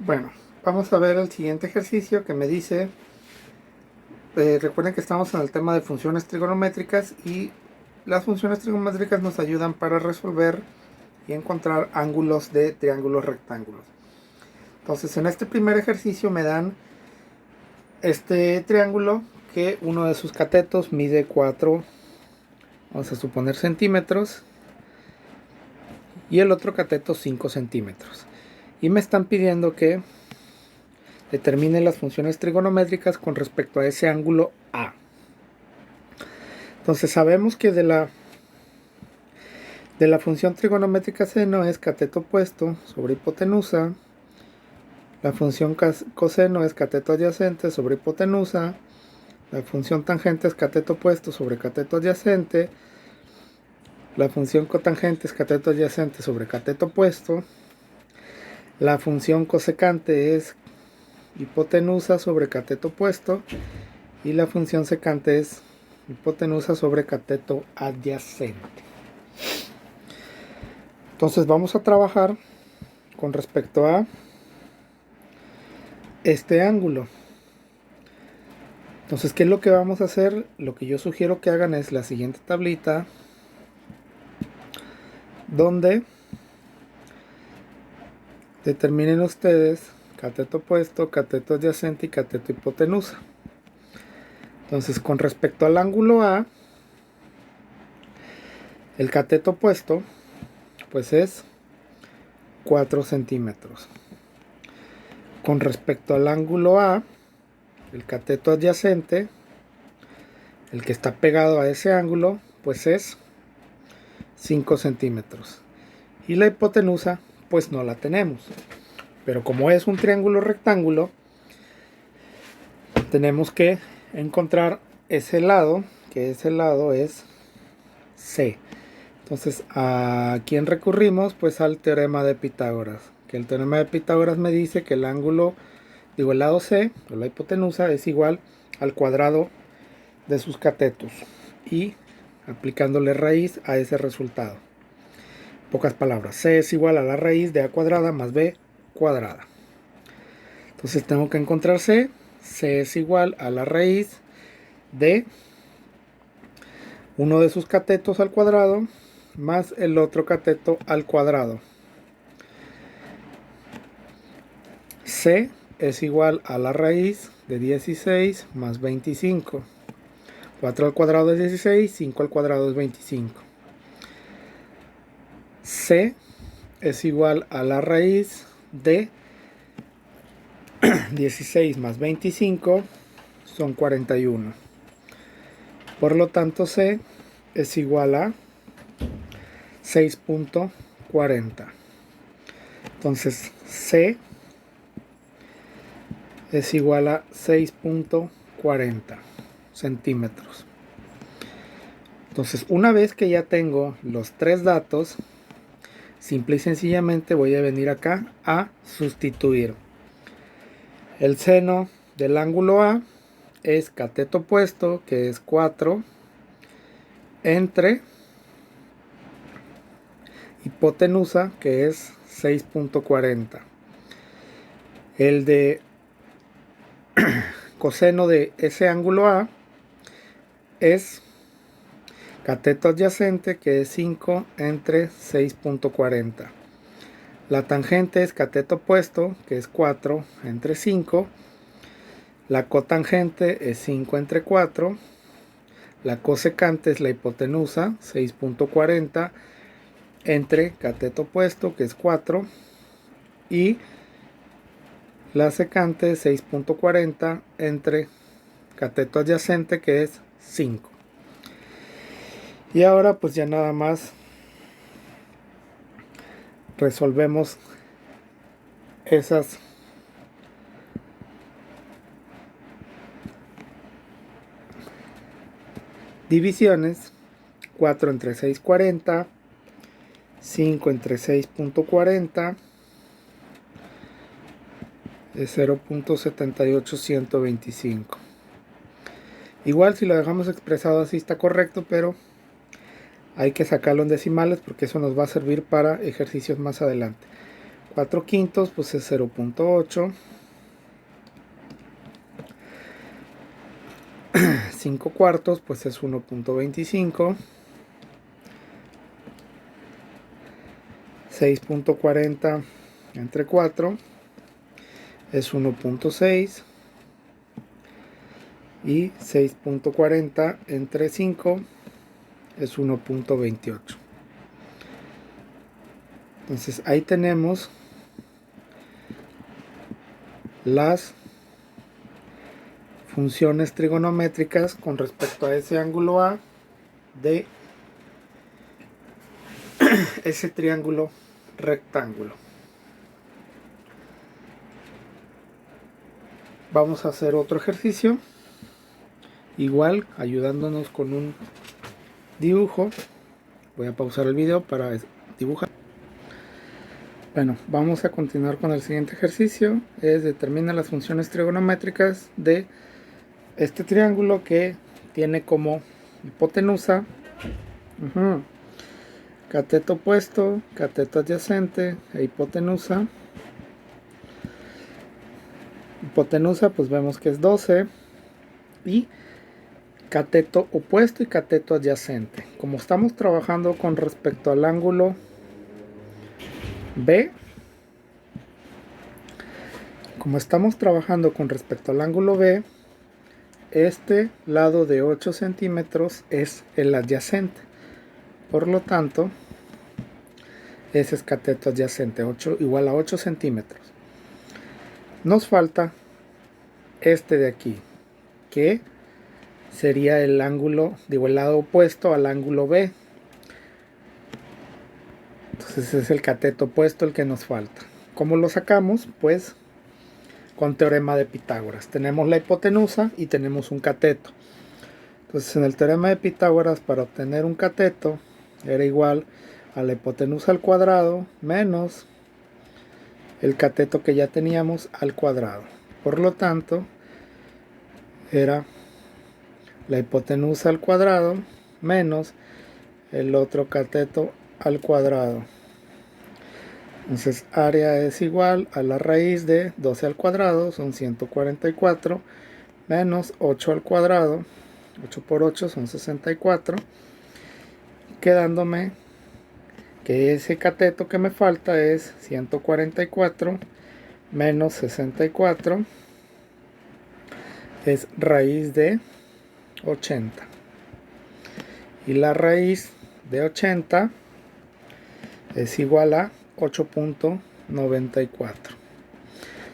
Bueno, vamos a ver el siguiente ejercicio que me dice, recuerden que estamos en el tema de funciones trigonométricas y las funciones trigonométricas nos ayudan para resolver y encontrar ángulos de triángulos rectángulos. Entonces en este primer ejercicio me dan este triángulo que uno de sus catetos mide 4, vamos a suponer centímetros, y el otro cateto 5 centímetros. Y me están pidiendo que determine las funciones trigonométricas con respecto a ese ángulo A. Entonces sabemos que de la función trigonométrica seno es cateto opuesto sobre hipotenusa. La función coseno es cateto adyacente sobre hipotenusa. La función tangente es cateto opuesto sobre cateto adyacente. La función cotangente es cateto adyacente sobre cateto opuesto. La función cosecante es hipotenusa sobre cateto opuesto. Y la función secante es hipotenusa sobre cateto adyacente. Entonces vamos a trabajar con respecto a este ángulo. Entonces, ¿qué es lo que vamos a hacer? Lo que yo sugiero que hagan es la siguiente tablita, donde determinen ustedes cateto opuesto, cateto adyacente y cateto hipotenusa. Entonces, con respecto al ángulo A, el cateto opuesto pues es 4 centímetros. Con respecto al ángulo A, el cateto adyacente, el que está pegado a ese ángulo, pues es 5 centímetros. Y la hipotenusa pues no la tenemos. Pero como es un triángulo rectángulo, tenemos que encontrar ese lado, que ese lado es C. Entonces, ¿a quién recurrimos? Pues al teorema de Pitágoras. Que el teorema de Pitágoras me dice que el lado C, o la hipotenusa, es igual al cuadrado de sus catetos. Y aplicándole raíz a ese resultado. En pocas palabras, C es igual a la raíz de A cuadrada más B cuadrada. Entonces tengo que encontrar C. C es igual a la raíz de uno de sus catetos al cuadrado más el otro cateto al cuadrado. C es igual a la raíz de 16 más 25. 4 al cuadrado es 16, 5 al cuadrado es 25. C es igual a la raíz de 16 más 25 son 41. Por lo tanto, C es igual a 6.40. Entonces, C es igual a 6.40 centímetros. Entonces, una vez que ya tengo los tres datos, simple y sencillamente voy a venir acá a sustituir. El seno del ángulo A es cateto opuesto, que es 4, entre hipotenusa, que es 6.40. El de coseno de ese ángulo A es cateto adyacente, que es 5 entre 6.40. La tangente es cateto opuesto, que es 4 entre 5. La cotangente es 5 entre 4. La cosecante es la hipotenusa, 6.40 entre cateto opuesto, que es 4. Y la secante es 6.40 entre cateto adyacente, que es 5. Y ahora pues ya nada más resolvemos esas divisiones. 4 entre 6, 40. 5 entre 6.40 es 0.78125. Igual si lo dejamos expresado así está correcto, pero hay que sacarlo en decimales porque eso nos va a servir para ejercicios más adelante. 4 quintos pues es 0.8. 5 cuartos pues es 1.25. 6.40 entre 4 es 1.6 y 6.40 entre 5 es 1.28. Entonces ahí tenemos las funciones trigonométricas con respecto a ese ángulo A de ese triángulo rectángulo. Vamos a hacer otro ejercicio, igual ayudándonos con un dibujo. Voy a pausar el video para dibujar. Bueno, vamos a continuar con el siguiente ejercicio. Es determina las funciones trigonométricas de este triángulo que tiene como hipotenusa cateto opuesto, cateto adyacente e hipotenusa. Hipotenusa pues vemos que es 12 y cateto opuesto y cateto adyacente. Como estamos trabajando con respecto al ángulo B, este lado de 8 centímetros es el adyacente. Por lo tanto, ese es cateto adyacente, 8 igual a 8 centímetros. Nos falta este de aquí, que sería el ángulo, el lado opuesto al ángulo B. Entonces es el cateto opuesto el que nos falta. ¿Cómo lo sacamos? Pues con teorema de Pitágoras. Tenemos la hipotenusa y tenemos un cateto. Entonces en el teorema de Pitágoras, para obtener un cateto era igual a la hipotenusa al cuadrado menos el cateto que ya teníamos al cuadrado. Por lo tanto, era la hipotenusa al cuadrado menos el otro cateto al cuadrado. Entonces área es igual a la raíz de 12 al cuadrado, son 144, menos 8 al cuadrado, 8 por 8 son 64, quedándome que ese cateto que me falta es 144 menos 64, es raíz de 80. Y la raíz de 80 es igual a 8.94.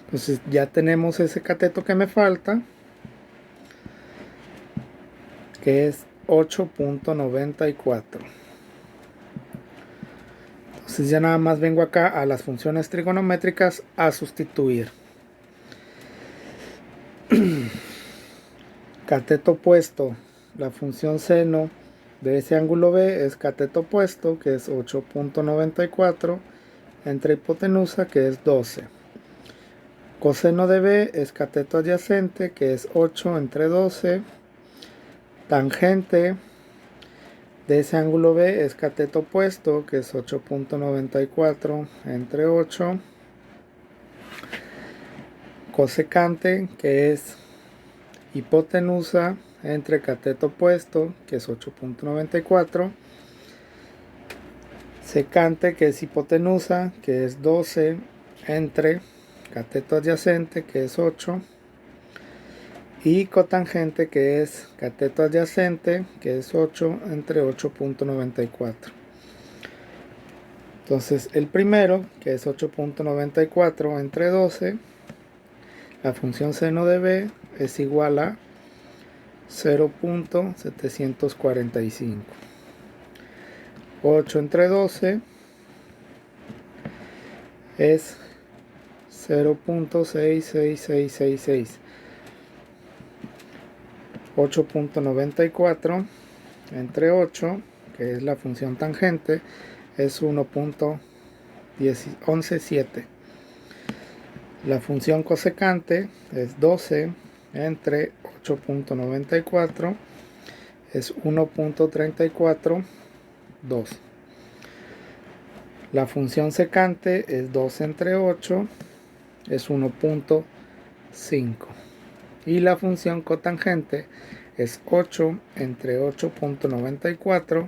Entonces ya tenemos ese cateto que me falta, que es 8.94. Entonces ya nada más vengo acá a las funciones trigonométricas a sustituir. Cateto opuesto, la función seno de ese ángulo B es cateto opuesto, que es 8.94, entre hipotenusa, que es 12. Coseno de B es cateto adyacente, que es 8 entre 12. Tangente de ese ángulo B es cateto opuesto, que es 8.94 entre 8. Cosecante, que es hipotenusa entre cateto opuesto, que es 8.94. Secante, que es hipotenusa, que es 12 entre cateto adyacente, que es 8. Y cotangente, que es cateto adyacente, que es 8 entre 8.94. Entonces el primero, que es 8.94 entre 12, la función seno de B es igual a 0.745. 8 entre 12 es 0.66666. 8.94 entre 8, que es la función tangente, es 1.117. La función cosecante es 12 entre 8.94, es 1.342. La función secante es 2 entre 8, es 1.5. Y la función cotangente es 8 entre 8.94,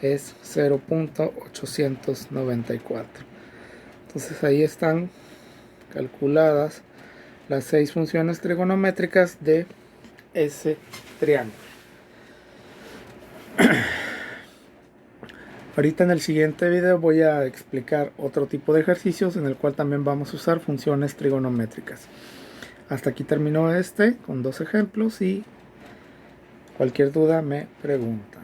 es 0.894. Entonces ahí están calculadas las 6 funciones trigonométricas de ese triángulo. Ahorita en el siguiente video voy a explicar otro tipo de ejercicios en el cual también vamos a usar funciones trigonométricas. Hasta aquí terminó con 2 ejemplos y cualquier duda me pregunta.